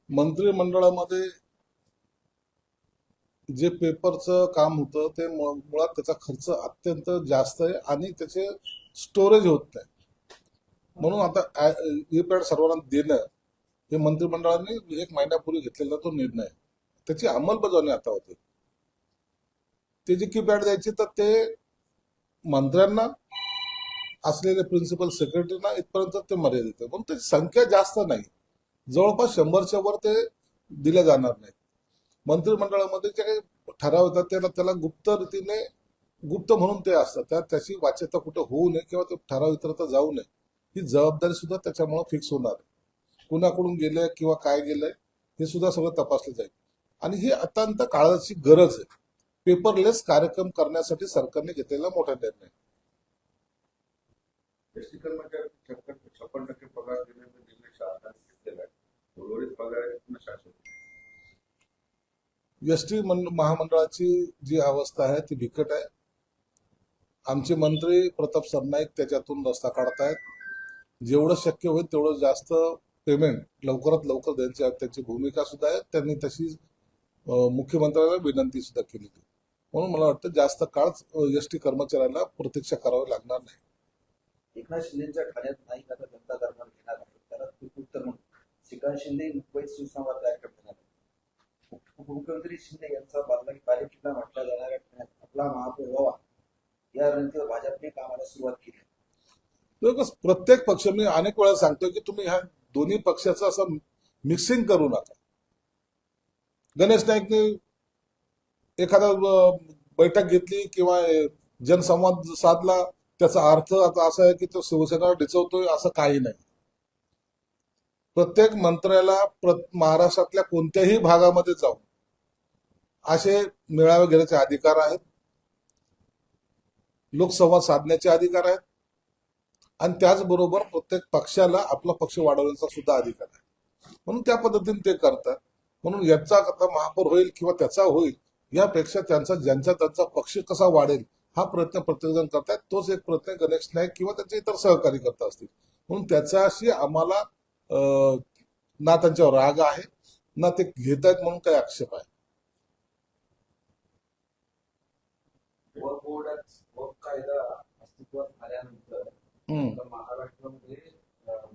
मंत्रिमंडळामध्ये जे पेपरचं काम होतं ते मुळात त्याचा खर्च अत्यंत जास्त आहे आणि त्याचे स्टोरेज होत नाही. म्हणून आता ई-पॅड सर्वांना देणं हे मंत्रिमंडळाने 1 महिन्यापूर्वी घेतलेला तो निर्णय आहे. त्याची अंमलबजावणी आता होते. ते जे कीपॅड द्यायचे तर ते मंत्र्यांना असलेले प्रिन्सिपल सेक्रेटरीना इथपर्यंत ते मर्यादित आहे. पण त्याची संख्या जास्त नाही, जवळपास 100च्या वर ते दिले जाणार नाही. मंत्रिमंडळामध्ये जे काही ठराव येतात त्याला गुप्त रीतीने गुप्त म्हणून ते असतात, त्याची वाच्यता कुठे होऊ नये किंवा ते ठराव इतरत्र जाऊ नये ही जबाबदारी सुद्धा त्याच्यामुळे फिक्स होणार आहे. कुणाकडून गेलंय किंवा काय गेलंय हे सुद्धा सगळं तपासलं जाईल आणि ही अत्यंत काळाची गरज आहे. पेपरलेस कार्यक्रम करण्यासाठी सरकारने घेतलेला मोठा निर्णय. एसटी कर्मचारी 56% पगार देण्याचा निर्णय शासनाने घेतलेला आहे. उर्वरित पगार शासन. एसटी महामंडळाची जी अवस्था आहे ती बिकट आहे. आमचे मंत्री प्रताप सरनाईक त्याच्यातून रस्ता काढतायत. जेवढं शक्य होईल तेवढं जास्त पेमेंट लवकरात लवकर द्यायची त्याची भूमिका सुद्धा आहे. त्यांनी तशी मुख्यमंत्र्यांना विनंती सुद्धा केली. म्हणून मला वाटतं जास्त काळ एसटी कर्मचाऱ्यांना प्रतीक्षा करावी लागणार नाही. एकनाथ शिंदेच्या खाण्यात नाही आता जनता दरबार घेणार आहे. त्याला उत्तर म्हणून श्रीकांत शिंदे मुंबईत शिवसंवाद कार्यक्रम घेणार आहे. उपमुख्यमंत्री शिंदे यांचा बालेकिल्ला म्हटल्या जाणाऱ्या ठाण्यात आपला महापौर व्हावा या रणनीतीवर भाजपने कामाला सुरुवात केली. प्रत्येक पक्ष, मी अनेक वेळा सांगतो की तुम्ही ह्या दोन्ही पक्षाचं असं मिक्सिंग करू नका. गणेश नाईकने एखादा बैठक घेतली किंवा जनसंवाद साधला, त्याचा अर्थ आता असा आहे की तो शिवसेना डिचवतोय असं काही नाही. प्रत्येक मंत्र्याला महाराष्ट्रातल्या कोणत्याही भागामध्ये जाऊन असे मेळावे घेण्याचे अधिकार आहेत, लोकसंवाद साधण्याचे अधिकार आहेत आणि त्याचबरोबर प्रत्येक पक्षाला आपला पक्ष वाढवण्याचा सुद्धा अधिकार आहे. म्हणून त्या पद्धतीने ते करतात. म्हणून याचा आता महापौर होईल किंवा त्याचा होईल यापेक्षा ज्यांचा पक्ष कसा वाढेल हा प्रयत्न प्रत्येकजण करतायत. तोच एक प्रयत्न गणेश नाईक किंवा त्याचे इतर सहकारी करत असतील. म्हणून त्याच्याशी आम्हाला ना त्यांच्यावर राग आहे ना ते घेत आहेत म्हणून काही आक्षेप आहे. वक्फ कायदा अस्तित्वात आल्यानंतर महाराष्ट्रामध्ये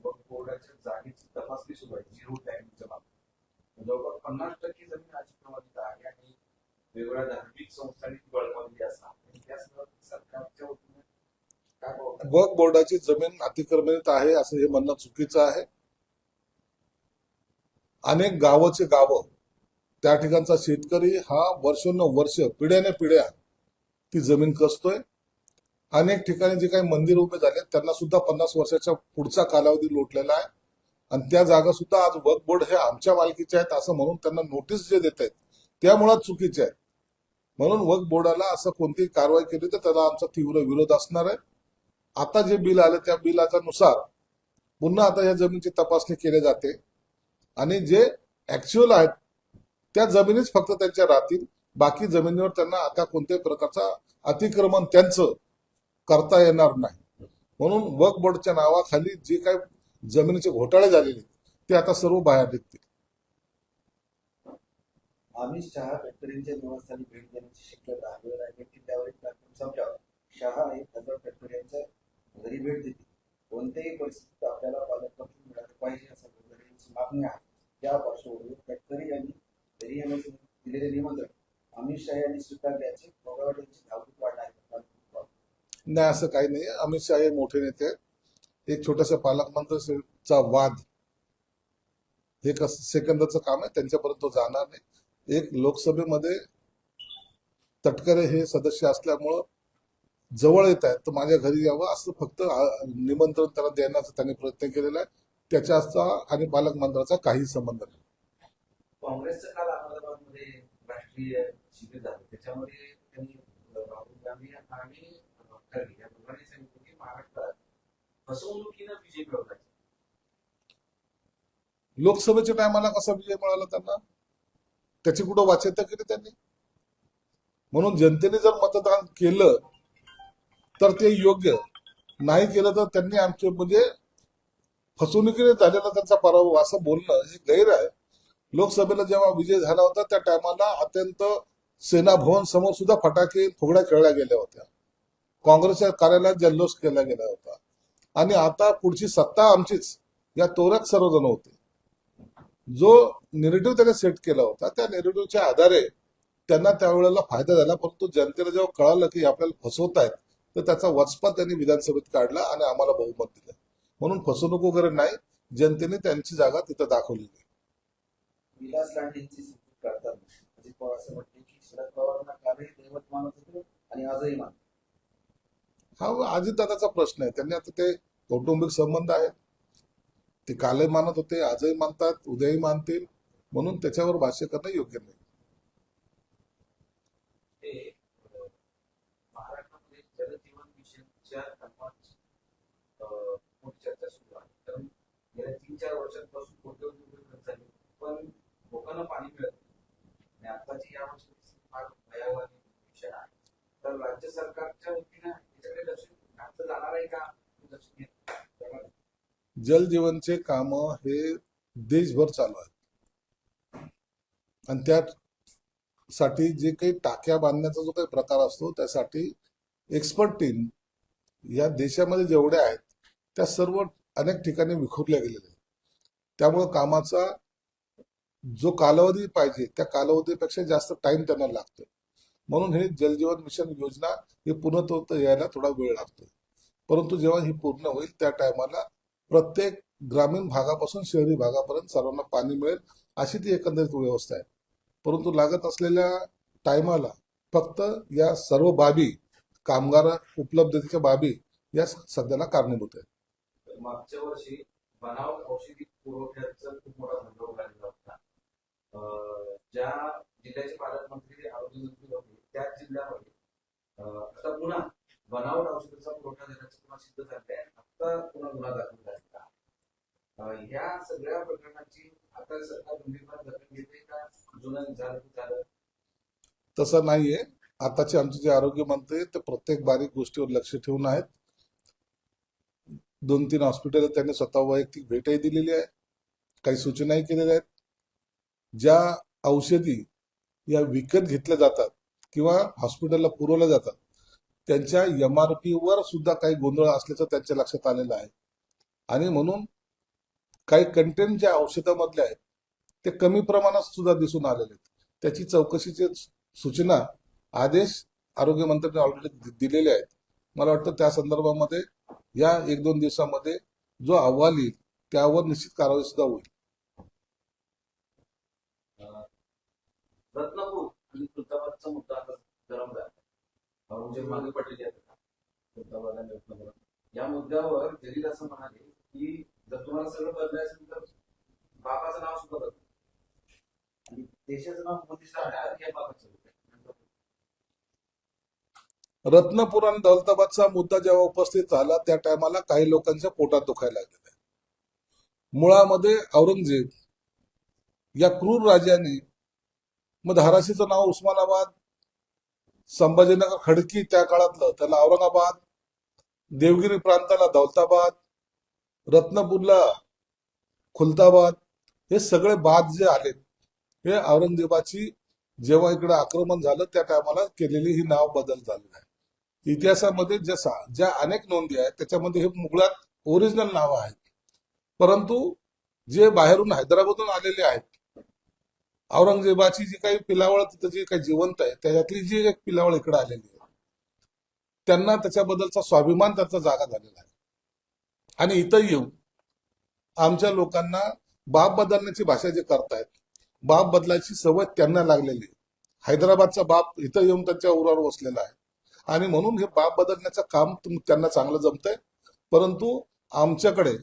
वक्फ बोर्डाच्या जागेची तपासणी सुरू आहे. झिरो टॅगिंगच्या बाबतीत जवळपास 50% जमीन अतिक्रमणित आहे आणि वेगवेगळ्या धार्मिक संस्थांनी बळकावली असतात. सरकारच्या वतीने वक्फ बोर्डाची जमीन अतिक्रमणित आहे असं हे म्हणणं चुकीचं आहे. अनेक गावचे गावं त्या ठिकाणचा शेतकरी हा वर्षोनवर्ष पिढ्याने पिढ्या ती जमीन कसतोय. अनेक ठिकाणी जे काही मंदिर उभे झाले त्यांना सुद्धा 50 वर्षाच्या पुढचा कालावधी लोटलेला आहे आणि त्या जागा सुद्धा आज वक्फ बोर्ड हे आमच्या मालकीच्या आहेत असं म्हणून त्यांना नोटीस जे देत आहेत त्या मुळात चुकीचे आहेत. म्हणून वक्फ बोर्डाला असं कोणतीही कारवाई केली तर त्याला आमचा तीव्र विरोध असणार आहे. आता जे बिल आलं त्या बिलाच्या नुसार पुन्हा आता या जमिनीची तपासणी केली जाते आणि जे ऍक्च्युअल आहेत त्या जमिनीच फक्त त्यांच्या राहतील. बाकी जमिनीवर त्यांना आता कोणत्याही प्रकारचा अतिक्रमण त्यांचं करता येणार नाही. म्हणून वक्फ बोर्डच्या नावाखाली जे काही जमिनीचे घोटाळे झालेले ते आता सर्व बाहेर निघतील. अमित शहा शेतकऱ्यांच्या निवासस्थानी भेट देण्याची शक्यता आहे. रायगड किल्ल्यावर एक कार्यक्रम संपल्यावर शहा 1000 शेतकऱ्यांच्या घरी भेट देतील. कोणत्याही परिस्थितीत आपल्याला पालकमंत्री मिळाले पाहिजे असं शेतकऱ्यांची मागणी आहे. त्या पार्श्वभूमीवर शेतकरी यांनी घरी येण्याचे दिलेले निमंत्रण अमित शहा यांनी स्वीकारल्याचे पवार यांची धावपळ वाढ आहे. नाही, असं काही नाही. अमित शहा हे मोठे नेते. एक छोटासा पालकमंत्र्यांचा वाद हे सेकंदाचं काम आहे, त्यांच्यापर्यंत तो जाणार नाही. एक लोकसभेमध्ये तटकरे हे सदस्य असल्यामुळं जवळ येत आहेत तर माझ्या घरी यावं असं फक्त निमंत्रण त्याला देण्याचा त्यांनी प्रयत्न केलेला आहे. त्याच्याचा आणि पालकमंत्र्याचा काही संबंध नाही. काँग्रेसचं काल अहमदाबादमध्ये राष्ट्रीय शिबिर झालं. त्याच्यामध्ये त्यांनी राहुल गांधी आणि खरगे या दोघांनी सांगितलं की महाराष्ट्रात फसवणुकीनं बीजेपी होता. लोकसभेच्या टायमाला कसा विजय मिळाला त्यांना, त्याची कुठं वाच्यता केली त्यांनी. म्हणून जनतेने जर मतदान केलं तर ते योग्य, नाही केलं तर त्यांनी आमचे म्हणजे फसवणुकीने झालेला त्यांचा पराभव असं बोलणं हे गैर आहे. लोकसभेला जेव्हा विजय झाला होता त्या टायमाला अत्यंत सेना भवन समोर सुद्धा फटाके फुगड्या खेळल्या गेल्या होत्या. काँग्रेसच्या कार्यालयात जल्लोष केला गेला होता. आणि आता पुढची सत्ता आमचीच या तोऱ्यात सर्वजण होते. जो नेरेटिव्ह त्याने सेट केला होता त्या नेरेटिव्हच्या आधारे त्यांना त्यावेळेला फायदा झाला. परंतु जनतेला जेव्हा कळालं की आपल्याला फसवत आहेत तर त्याचा वचपा त्यांनी विधानसभेत काढला आणि आम्हाला बहुमत दिलं. म्हणून फसवणूक वगैरे नाही, जनतेने त्यांची जागा तिथं दाखवलेली आहे. विलास लांडेंची समजूत काढताना अजित पवार असं म्हणते की शरद पवारांना कालही दैवत मानत होते आणि आजही मानत. हा अजितदादाचा प्रश्न आहे. त्यांनी आता ते कौटुंबिक संबंध आहेत, ते कालही मानत होते, आजही मानतात, उद्याही मानतील. म्हणून त्याच्यावर भाष्य करणं योग्य नाही. ते महाराष्ट्रामध्ये जल जीवन मिशनच्या कामाची मोठी चर्चा सुरू आहे. कारण गेल्या 3-4 वर्षांपासून कोट्यवधी रुपये खर्च झाले पण लोकांना पाणी मिळत नाही. आणि आताची या वर्षी फार भयावह विषय आहे. तर राज्य सरकारच्या वतीने याच्याकडे लक्ष घातलं जाणार आहे का? लक्ष घेत जल जीवनचे काम हे देशभर चालू आहेत आणि त्यासाठी जे काही टाक्या बांधण्याचा जो काही प्रकार असतो त्यासाठी एक्सपर्ट टीम या देशामध्ये जेवढ्या आहेत त्या सर्व अनेक ठिकाणी विखुरल्या गेलेल्या आहेत. त्यामुळे कामाचा जो कालावधी पाहिजे त्या कालावधीपेक्षा जास्त टाइम त्यांना लागतो. म्हणून हे जलजीवन मिशन योजना हे पूर्णत्व यायला थोडा वेळ लागतो. परंतु जेव्हा ही पूर्ण होईल त्या टायमाला प्रत्येक ग्रामीण भागापासून शहरी भागापर्यंत सर्वांना पाणी मिळेल अशी ती एकंदरीत व्यवस्था आहे. परंतु लागत असलेल्या टायमाला फक्त या सर्व बाबी कामगार उपलब्धतेच्या बाबी या सध्याला कारणीभूत आहेत. तर मागच्या वर्षी बनावट औषधी पुरवठ्याचा खूप मोठा धंदा उघडलेला होता. ज्या जिल्ह्याचे पालकमंत्री आरोग्यमंत्री होते त्याच जिल्ह्यामध्ये आता पुन्हा बनावट औषधाचा पुरवठा देण्याचं पुन्हा सिद्ध झाले आहे. आता पुन्हा गुन्हा दाखल झालेला आहे. ह्या सगळ्या प्रकरणाची आता सरकार गंभीरपणे दखल घेते का? जुनं झालं तसं नाहीये. आताचे आमचे जे आरोग्य मंत्री आहेत ते प्रत्येक बारीक गोष्टीवर लक्ष ठेवून आहेत. 2-3 हॉस्पिटल त्यांनी स्वतः वैयक्तिक भेटही दिलेली आहे, काही सूचनाही केलेल्या आहेत. ज्या औषधी या विकत घेतल्या जातात किंवा हॉस्पिटलला पुरवल्या जातात त्यांच्या MRP वर सुद्धा काही गोंधळ असल्याचं त्यांच्या लक्षात आलेलं आहे. आणि म्हणून काही कंटेंट ज्या औषधामधले आहेत ते कमी प्रमाणात सुद्धा दिसून आलेले आहेत. त्याची चौकशीची सूचना आदेश आरोग्यमंत्र्यांनी ऑलरेडी दिलेले आहेत. मला वाटतं त्या संदर्भामध्ये या 1-2 दिवसामध्ये जो अहवाल येईल त्यावर निश्चित कारवाई सुद्धा होईल. रत्नापूर आणि खुलताबादचा मुद्दा आता गरम झाला. औरंगजेब मागे पडलेले आहेत खुलताबाद आणि रत्नापूर. या मुद्द्यावर जलील असं म्हणाले की जर तुम्हाला सगळं बदलायचं असेल तर बाबाचं नाव सुद्धा बदल आणि देशाचं नाव मोदी हे बाबाचं होतं. रत्नापूर आणि दौलताबादचा मुद्दा जेव्हा उपस्थित झाला त्या टायमाला काही लोकांच्या पोटात दुखायला लागलेलं आहे. मुळामध्ये औरंगजेब या क्रूर राजाने मग धाराशीचं नाव उस्मानाबाद, संभाजीनगर खडकी त्या काळातलं त्याला औरंगाबाद, देवगिरी प्रांताला दौलताबाद, रत्नापूरला खुलताबाद, हे सगळे बाद जे आलेत हे औरंगजेबाची जेव्हा इकडे आक्रमण झालं त्या टायमाला केलेली ही नाव बदल झालेला आहे. इतिहासामध्ये ज्या अनेक नोंदी आहेत त्याच्यामध्ये हे मुळात ओरिजिनल नाव आहेत. परंतु जे बाहेरून हैदराबादून आलेले आहेत औरंगजेबाची जी काही पिलावळ तिथं जी काही जिवंत आहे त्याच्यातली जी एक पिलावळ इकडे आलेली आहे त्यांना त्याच्याबद्दलचा स्वाभिमान त्याचा जागा झालेला आहे. आणि इथं येऊन आमच्या लोकांना बाप बदलण्याची भाषा जे करतायत बाप बदलायची सवय त्यांना लागलेली आहे. हैदराबादचा बाप इथं येऊन त्यांच्या उरावर बसलेला आहे आणि म्हणून हे बाप बदलण्याचं काम त्यांना चांगलं जमतंय. परंतु आमच्याकडे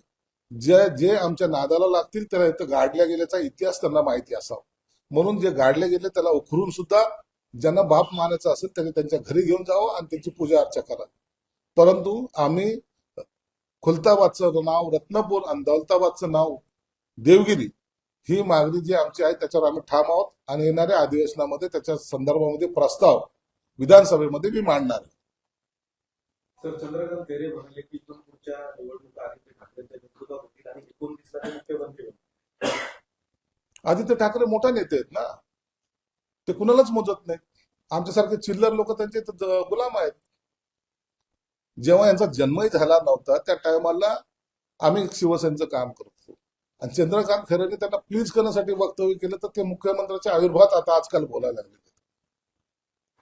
जे आमच्या नादाला लागतील त्याला इथं गाडल्या गेल्याचा इतिहास त्यांना माहिती असावा. म्हणून जे गाडले गेले त्याला उखरून सुद्धा ज्यांना बाप मानायचं असेल त्यांनी त्यांच्या घरी घेऊन जावं आणि त्यांची पूजा अर्चा करावी. परंतु आम्ही खुलताबादचं नाव रत्नापूर आणि दौलताबादचं नाव देवगिरी ही मागणी जी आमची आहे त्याच्यावर आम्ही ठाम आहोत आणि येणाऱ्या अधिवेशनामध्ये त्याच्या संदर्भामध्ये प्रस्ताव विधानसभेमध्ये मी मांडणार आहे. सर, चंद्रकांत खैरे म्हणाले की इथून पुढच्या निवडणुका आदित्य ठाकरेंच्या नेतृत्वात होतील आणि 29 ला ते मुख्यमंत्री होतील. आदित्य ठाकरे मोठा नेते आहेत ना, ते कुणालाच मोजत नाही. आमच्यासारखे चिल्लर लोक त्यांचे गुलाम आहेत. जेव्हा यांचा जन्मही झाला नव्हता त्या टायमाला आम्ही शिवसेनेचं काम करतो, आणि चंद्रकांत खैरेने त्यांना प्लीज करण्यासाठी वक्तव्य केलं तर ते मुख्यमंत्र्यांच्या आविर्भावात आता आजकाल बोलायला लागले.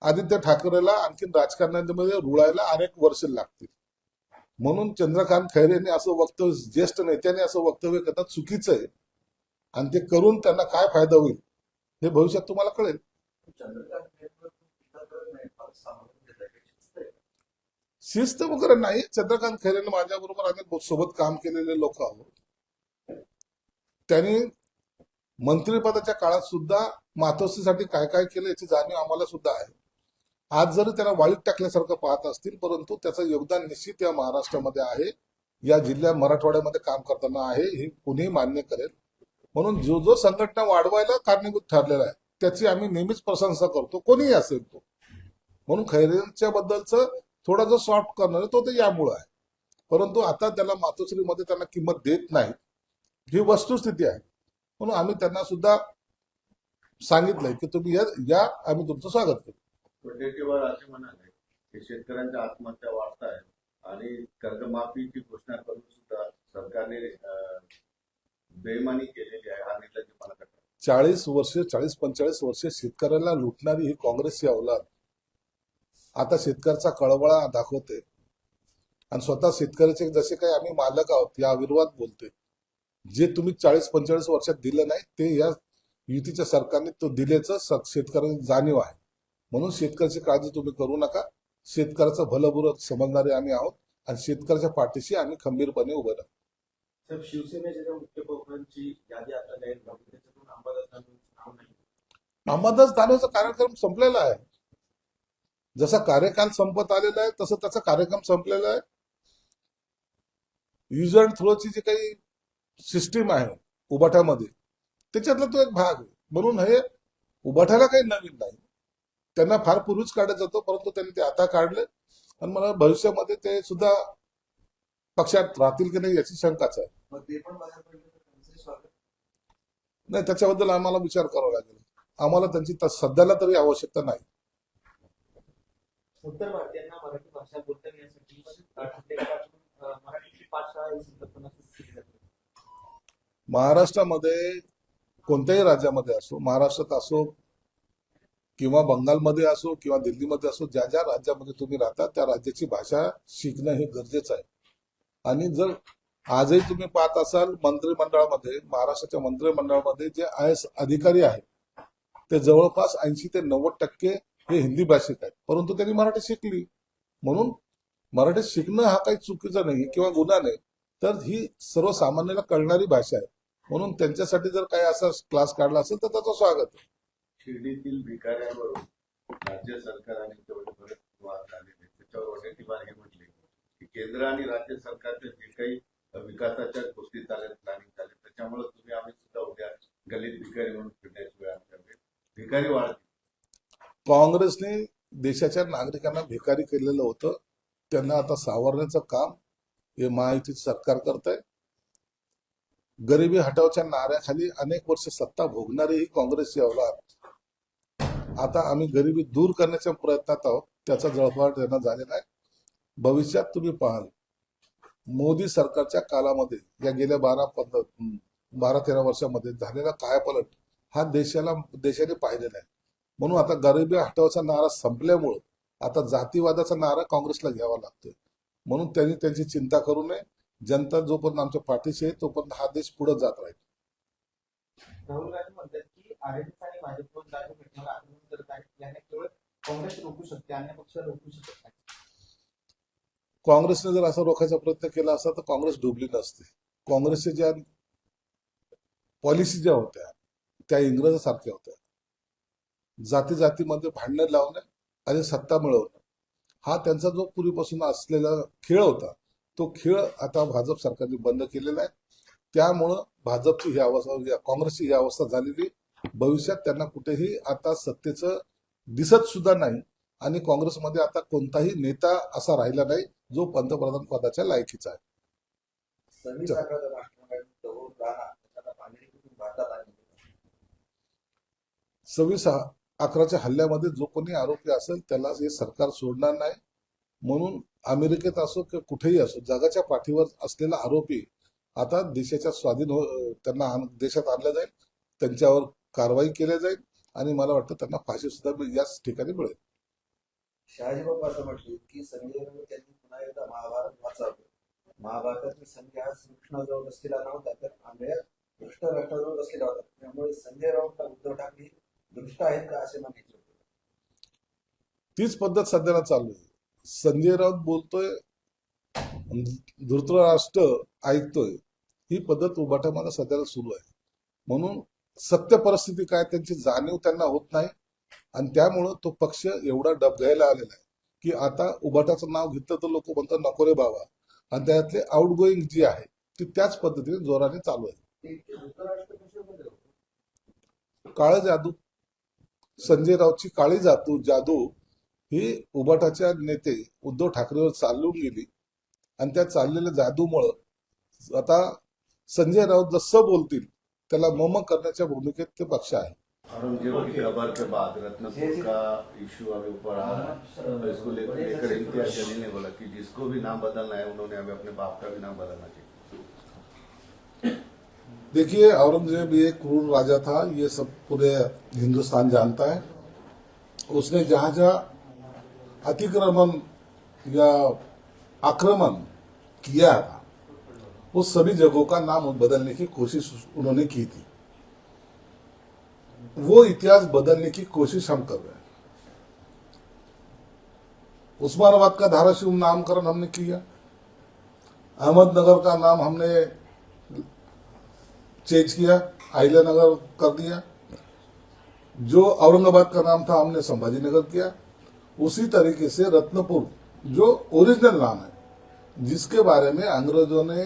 आदित्य ठाकरेला आणखीन राजकारणामध्ये रुळायला अनेक वर्ष लागतील. म्हणून चंद्रकांत खैरेने असं वक्तव्य, ज्येष्ठ नेत्याने असं वक्तव्य करणं चुकीचं आहे, आणि ते करून त्यांना काय फायदा होईल हे भविष्यात तुम्हाला कळेल. चंद्रकांत खैरेंवर टीका करत नाही, फार सामान्य घेतलं आहे. शिस्त आहे. शिस्त वगैरे नाही. चंद्रकांत खैरेने माझ्याबरोबर आम्ही सोबत काम केलेले लोक आहोत. त्यांनी मंत्रिपदाच्या काळात सुद्धा मातोश्रीसाठी काय काय केलं याची जाणीव आम्हाला सुद्धा आहे. आज जरी त्याला वाळीत टाकल्यासारखं पाहत असतील, परंतु त्याचं योगदान निश्चित या महाराष्ट्रामध्ये आहे, या जिल्ह्यात मराठवाड्यामध्ये काम करताना आहे, हे कुणीही मान्य करेल. म्हणून जो जो संघटना वाढवायला कारणीभूत ठरलेला आहे त्याची आम्ही नेहमीच प्रशंसा करतो, कोणीही असेल तो. म्हणून खैरेंच्या बद्दलचं थोडा जो सॉफ्ट करणार तो ते यामुळे आहे. परंतु आता त्याला मातोश्रीमध्ये त्यांना किंमत देत नाही, ही वस्तुस्थिती आहे. म्हणून आम्ही त्यांना सुद्धा सांगितलंय की तुम्ही या, आम्ही तुमचं स्वागत करू. वडेट्टीवार असे म्हणाले की शेतकऱ्यांच्या आत्महत्या वाढत आहेत आणि कर्जमाफीची घोषणा करून सुद्धा सरकारने बेईमानी केलेली आहे, हा निर्लज्जपणा करतात. 40-45 वर्ष शेतकऱ्याला लुटणारी ही काँग्रेसची अवलाद आता शेतकऱ्याचा कळवळा दाखवते, आणि स्वतः शेतकऱ्याचे जसे काही आम्ही मालक आहोत या विरोधात बोलते. जे तुम्ही 40-45 वर्षात दिलं नाही ते या युतीच्या सरकारने तो दिल्याचं शेतकऱ्यांना जाणीव आहे. म्हणून शेतकऱ्याची काळजी तुम्ही करू नका. शेतकऱ्याचं भलं बुरं समजणारे आम्ही आहोत, आणि शेतकऱ्याच्या पाठीशी आम्ही खंबीरपणे उभं राहू. साहेब, शिवसेनेच्या ज्या मुख्य प्रमुखांची यादी आता जाहीर झाली त्याच्यातून अंबादास दानवेंचं नाव नाही. अंबादास दानवेचा कार्यक्रम संपलेला आहे. जसा कार्यकाल संपत आलेला आहे तसं त्याचा कार्यक्रम संपलेला आहे. यूज अँड थ्रोची जी काही सिस्टीम आहे उबाठामध्ये, त्याच्यातला तो एक भाग आहे. म्हणून हे उबाठाला काही नवीन नाही, त्यांना फार पूर्वीच काढत जातो, परंतु त्यांनी ते आता काढले, आणि मला भविष्यामध्ये ते सुद्धा पक्षात राहतील की नाही याची शंकाच आहे. मग ते पण बाहेर पडले तर त्यांचे स्वागत. नाही, त्याच्याबद्दल आम्हाला विचार करावा लागेल. आम्हाला त्यांची सध्याला तरी आवश्यकता नाही. उत्तर भारतीयांना मराठी भाषा बोलता येण्यासाठी मराठीची पाठशाळा ही संकल्पना सुरू केली जाते. महाराष्ट्रामध्ये कोणत्याही राज्यामध्ये असो, महाराष्ट्रात असो किंवा बंगालमध्ये असो किंवा दिल्लीमध्ये असो, ज्या ज्या राज्यामध्ये तुम्ही राहता त्या राज्याची भाषा शिकणं हे गरजेचं आहे. आणि जर आजही तुम्ही पाहत असाल मंत्रिमंडळामध्ये, महाराष्ट्राच्या मंत्रिमंडळामध्ये जे IAS अधिकारी आहेत ते जवळपास 80 ते 90% हे हिंदी भाषिक आहेत, परंतु त्यांनी मराठी शिकली. म्हणून मराठी शिकणं हा काही चुकीचा नाही किंवा गुन्हा नाही, तर ही सर्वसामान्याला कळणारी भाषा आहे. म्हणून त्यांच्यासाठी जर काही असा क्लास काढला असेल तर त्याचं स्वागत आहे. शिर्डीतील भिकाऱ्यांवरून राज्य सरकार आणि बरेच वाद झालेले, त्याच्यावर वडेट्टीवार हे म्हटले की केंद्र आणि राज्य सरकारच्या जे काही विकासाच्या गोष्टी चालत प्लॅनिंग झाले त्याच्यामुळे तुम्ही आम्ही सुद्धा उद्या गलित भिकारी म्हणून फिरण्याची वेळ आमच्याकडे. भिकारी वाढते. काँग्रेसने देशाच्या नागरिकांना भिकारी केलेलं होतं, त्यांना आता सावरण्याचं काम हे महायुतीचं सरकार करत आहे. गरिबी हटावच्या नाऱ्याखाली अनेक वर्ष सत्ता भोगणारी ही काँग्रेसची अवलाद आता आम्ही गरिबी दूर करण्याच्या प्रयत्नात आहोत, त्याचा जळफाट त्यांना झालेला आहे. भविष्यात तुम्ही पाहाल मोदी सरकारच्या काळामध्ये या गेल्या 12-13 वर्षामध्ये झालेला कायापालट हा देशाने पाहिलेला आहे. म्हणून आता गरिबी हटावचा नारा संपल्यामुळं आता जातीवादाचा नारा काँग्रेसला घ्यावा लागतोय. म्हणून त्यांनी त्यांची चिंता करू नये. जनता जोपर्यंत आमच्या पाठीशी आहे तोपर्यंत हा देश पुढे जात राहील. राहुल गांधी म्हणतात की आरएसएस आणि भाजपवर जागा भेटण्याला आक्रमण करत आहेत, याने केवळ काँग्रेस रोखू शकते, अन्य पक्ष रोखू शकत नाही. काँग्रेसने जर असा रोखायचा प्रयत्न केला असता तर काँग्रेस डुबली नसते. काँग्रेसच्या ज्या पॉलिसी ज्या होत्या त्या इंग्रजासारख्या होत्या. जातीमध्ये भांडणं लावणं आणि सत्ता मिळवणं हा त्यांचा जो पूर्वीपासून असलेला खेळ होता, तो खेळ आता भाजप सरकारने बंद केलेला आहे. त्यामुळं भाजपची ही अवस्था, काँग्रेसची ही अवस्था झालेली. भविष्यात त्यांना कुठेही आता सत्तेचं दिसत सुद्धा नाही, आणि काँग्रेसमध्ये आता कोणताही नेता असा राहिला नाही जो पंतप्रधान पदाच्या लायकीचा आहे. सव्वीस आठवड्यात राष्ट्रवादी तरुण राणा त्याला बांधणी कुठून भारतात आली. 26/11च्या हल्ल्यामध्ये जो कोणी आरोपी असेल त्याला हे सरकार सोडणार नाही. म्हणून अमेरिकेत असो किंवा कुठेही असो जगाच्या पाठीवर असलेला आरोपी आता देशाच्या त्यांना देशात आणलं जाईल, त्यांच्यावर कारवाई केली जाईल आणि मला वाटतं त्यांना फाशी सुद्धा याच ठिकाणी मिळेल. शहाजी बाबा असं म्हटले की संजय राऊत त्यांनी पुन्हा एकदा महाभारत वाचावं. महाभारतातील संजय हा श्रीकृष्णाजवळ बसलेला नव्हता तर आंधळ्या भ्रष्ट राष्ट्राजवळ बसलेला होता. त्यामुळे संजय राऊत उद्धव ठाकरे दृष्ट आहेत का असे म्हणायचे होते. तीच पद्धत सध्याला चालू आहे. संजय राऊत बोलतोय, धृतराष्ट्र ऐकतोय, ही पद्धत उभाटामध्ये सध्याला सुरू आहे. म्हणून सत्य परिस्थिती काय त्यांची जाणीव त्यांना होत नाही आणि त्यामुळं तो पक्ष एवढा डबघायला आलेला आहे की आता उभाटाचं नाव घेतलं तर लोक म्हणतात नको रे बाबा, आणि त्यातले आउटगोईंग जी आहे ती त्याच पद्धतीने जोराने चालू आहे. काळ जादू, संजय राऊतची काळी जादू ही उभाटाच्या नेते उद्धव ठाकरेवर चालून गेली आणि त्या चाललेल्या जादूमुळं आता संजय राऊत जसं बोलतील त्याला मम करण्याच्या भूमिकेत ते पक्ष आहे. औरंगजेब की खबर के बाद रत्नपुर का इश्यू अभी ऊपर आ रहा है, तो इसको लेकर इम्तियाज जलील ने बोला कि जिसको भी नाम बदलना है उन्होंने अभी अपने बाप का भी नाम बदलना चाहिए. देखिए, औरंगजेब ये क्रूर राजा था, ये सब पूरे हिंदुस्तान जानता है. उसने जहां जहां अतिक्रमण या आक्रमण किया था उस सभी जगहों का नाम बदलने की कोशिश उन्होंने की थी. वो इतिहास बदलने की कोशिश हम कर रहे हैं. उस्मानाबाद का धाराशिव नामकरण हमने किया, अहमदनगर का नाम हमने चेंज किया, अहिल्यानगर कर दिया. जो औरंगाबाद का नाम था हमने संभाजीनगर किया. उसी तरीके से रत्नपुर जो ओरिजिनल नाम है, जिसके बारे में अंग्रेजों ने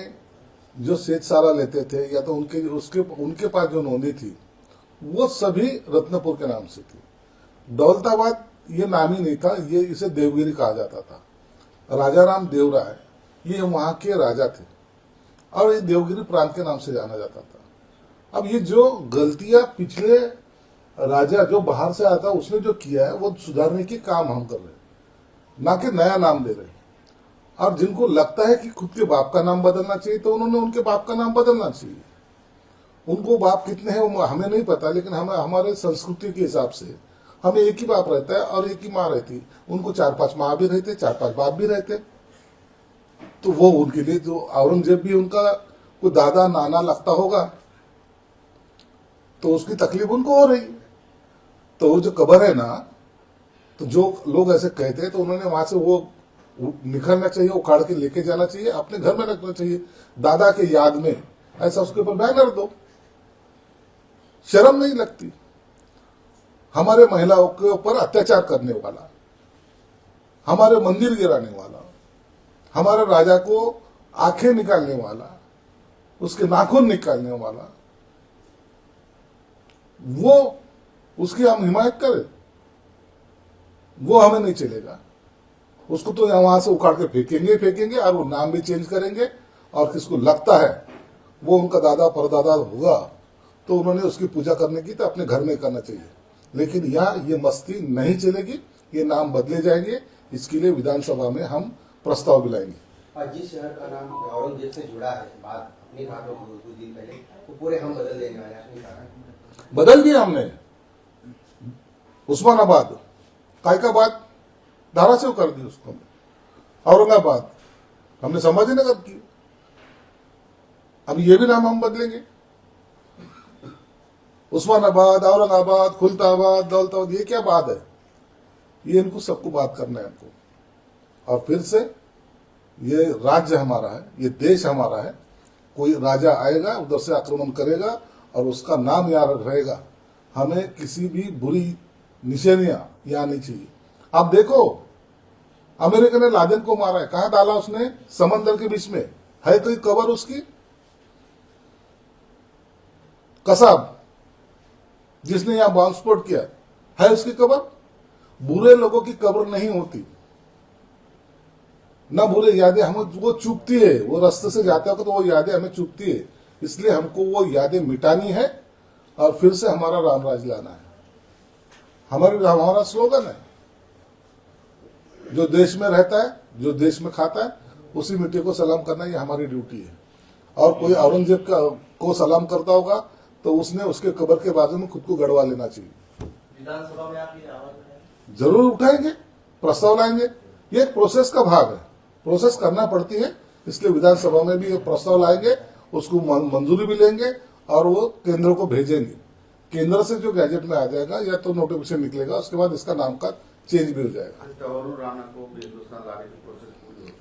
जो सेठ सारा लेते थे या तो उनके पास जो नोंदी थी वो सभी रत्नपुर के नाम से थी. दौलताबाद ये नाम ही नहीं था, ये इसे देवगिरी कहा जाता था. राजाराम देवराय ये वहां के राजा थे और ये देवगिरी प्रांत के नाम से जाना जाता था. अब ये जो गलतियां पिछले राजा जो बाहर से आता उसने जो किया है वो सुधारने की काम हम कर रहे हैं, ना कि नया नाम दे रहे हैं. और जिनको लगता है कि खुद के बाप का नाम बदलना चाहिए तो उन्होंने उनके बाप का नाम बदलना चाहिए. उनको बाप कितने हैं वो हमें नहीं पता, लेकिन हमें हमारे संस्कृति के हिसाब से हमें एक ही बाप रहता है और एक ही माँ रहती. उनको 4-5 माँ भी रहते, 4-5 बाप भी रहते. तो वो उनके लिए जो औरंगजेब भी उनका कोई दादा नाना लगता होगा तो उसकी तकलीफ उनको हो रही. तो वो जो कब्र है ना, तो जो लोग ऐसे कहते हैं तो उन्होंने वहां से वो निकलना चाहिए, उखाड़ के लेके जाना चाहिए, अपने घर में रखना चाहिए. दादा के याद में ऐसा उसके ऊपर बैनर दो, शर्म नहीं लगती. हमारे महिलाओं के ऊपर अत्याचार करने वाला, हमारे मंदिर गिराने वाला, हमारे राजा को आंखें निकालने वाला, उसके नाखून निकालने वाला, वो उसकी हम हिमायत करें, वो हमें नहीं चलेगा. उसको तो वहां से उखाड़ के फेंकेंगे और वो नाम भी चेंज करेंगे. और किसको लगता है वो उनका दादा परदादा होगा तो उन्होंने उसकी पूजा करने की तो अपने घर में करना चाहिए. लेकिन यहाँ ये मस्ती नहीं चलेगी, ये नाम बदले जाएंगे. इसके लिए विधानसभा में हम प्रस्ताव भी लाएंगे. जिस शहर का नाम औरंगजेब से जुड़ा है, बात अपनी बात हो 2 दिन पहले, वो पूरे हम बदल देने वाले हैं. अपनी बात बदल दिया हमने. उस्मानाबाद कायकाबाद धाराशिव कर दी उसको. औरंगाबाद हमने संभाजीनगर की. अब ये भी नाम हम बदलेंगे. उस्मानाबाद, औरंगाबाद, खुलताबाद, दौलताबाद, ये क्या बात है? ये इनको सबको बात करना है इनको. और फिर से ये राज्य हमारा है, ये देश हमारा है. कोई राजा आएगा उधर से आक्रमण करेगा और उसका नाम याद रहेगा. हमें किसी भी बुरी निशानियां यहाँ नहीं चाहिए. आप देखो, अमेरिका ने लादेन को मारा है, कहां डाला उसने? समंदर के बीच में. है कोई कबर उसकी? कसाब जिसने यहां बॉम्ब स्फोट किया, है उसकी कबर? बुरे लोगों की कब्र नहीं होती, ना बुरे यादें हमें वो चुभती है. वो रास्ते से जाते हो तो वो यादें हमें चुभती है. इसलिए हमको वो यादें मिटानी है और फिर से हमारा रामराज लाना है. हमारा स्लोगन है, जो देश में रहता है, जो देश में खाता है, उसी मिट्टी को सलाम करना ये हमारी ड्यूटी है। और कोई औरंगजेब को सलाम करता होगा तो उसने उसके कब्र के बाजू में खुद को गड़वा लेना चाहिए। विधानसभा में आप ये आवाज उठाएंगे? जरूर उठाएंगे, प्रस्ताव लाएंगे। ये एक प्रोसेस का भाग है, प्रोसेस करना पड़ती है, इसलिए विधानसभा में भी ये प्रस्ताव लाएंगे, उसको मंजूरी भी लेंगे और वो केंद्र को भेजेंगे। केंद्र से जो गैजेट में आ जाएगा या तो नोटिफिकेशन निकलेगा, उसके बाद इसका नाम का चेंज भी हो जाएगा। तहूर राणा को हिंदुस्तान लाने की प्रोसेस पूरी हो,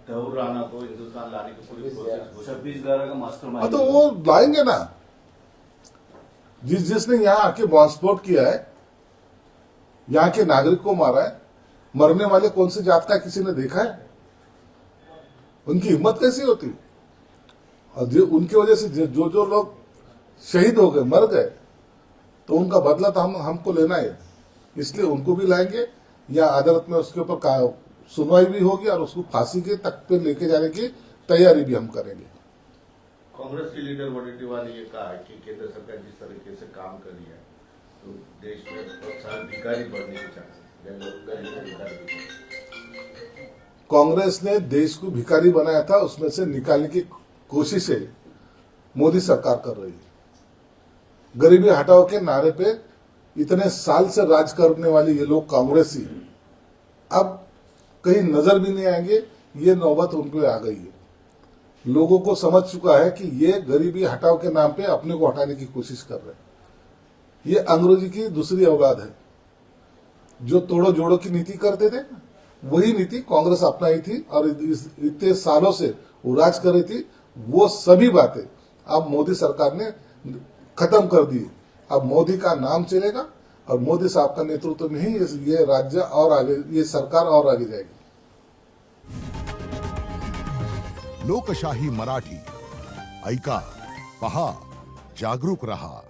तहूर राणा को हिंदुस्तान लाने की पूरी प्रोसेस 26/11 का मास्टर हाँ, तो वो लाएंगे ना। जिसने यहाँ आके बॉम्ब किया है, यहाँ के नागरिक को मारा है, मरने वाले कौन से जात का किसी ने देखा है? उनकी हिम्मत कैसी होती? और उनकी वजह से जो लोग शहीद हो गए, मर गए, तो उनका बदला तो हमको लेना है। इसलिए उनको भी लाएंगे, या अदालत में उसके ऊपर सुनवाई भी होगी और उसको फांसी के तक पे लेके जाने की तैयारी भी हम करेंगे। कांग्रेस की लीडर वडेट्टीवार ने ये कहा है कि केंद्र सरकार जिस तरीके से काम कर रही है तो देश में बहुत सारे भिखारी बढ़ने के चांसेस। कांग्रेस ने देश को भिखारी बनाया था, उसमें से निकालने की कोशिशें मोदी सरकार कर रही है। गरीबी हटाओ के नारे पे इतने साल से राज करने वाले ये लोग कांग्रेसी अब कहीं नजर भी नहीं आएंगे। ये नौबत उन पे आ गई है। लोगों को समझ चुका है कि ये गरीबी हटाओ के नाम पे अपने को हटाने की कोशिश कर रहे हैं। ये अंग्रेजी की दूसरी औलाद है। जो तोड़ो जोड़ो की नीति करते थे, वही नीति कांग्रेस अपनाई थी और इतने सालों से वो राज कर रही थी। वो सभी बातें अब मोदी सरकार ने खत्म कर दी। अब मोदी का नाम चलेगा और मोदी साहब का नेतृत्व में ही ये राज्य और आगे, ये सरकार और आगे जाएगी। लोकशाही मराठी ऐका, पहा, जागरूक रहा।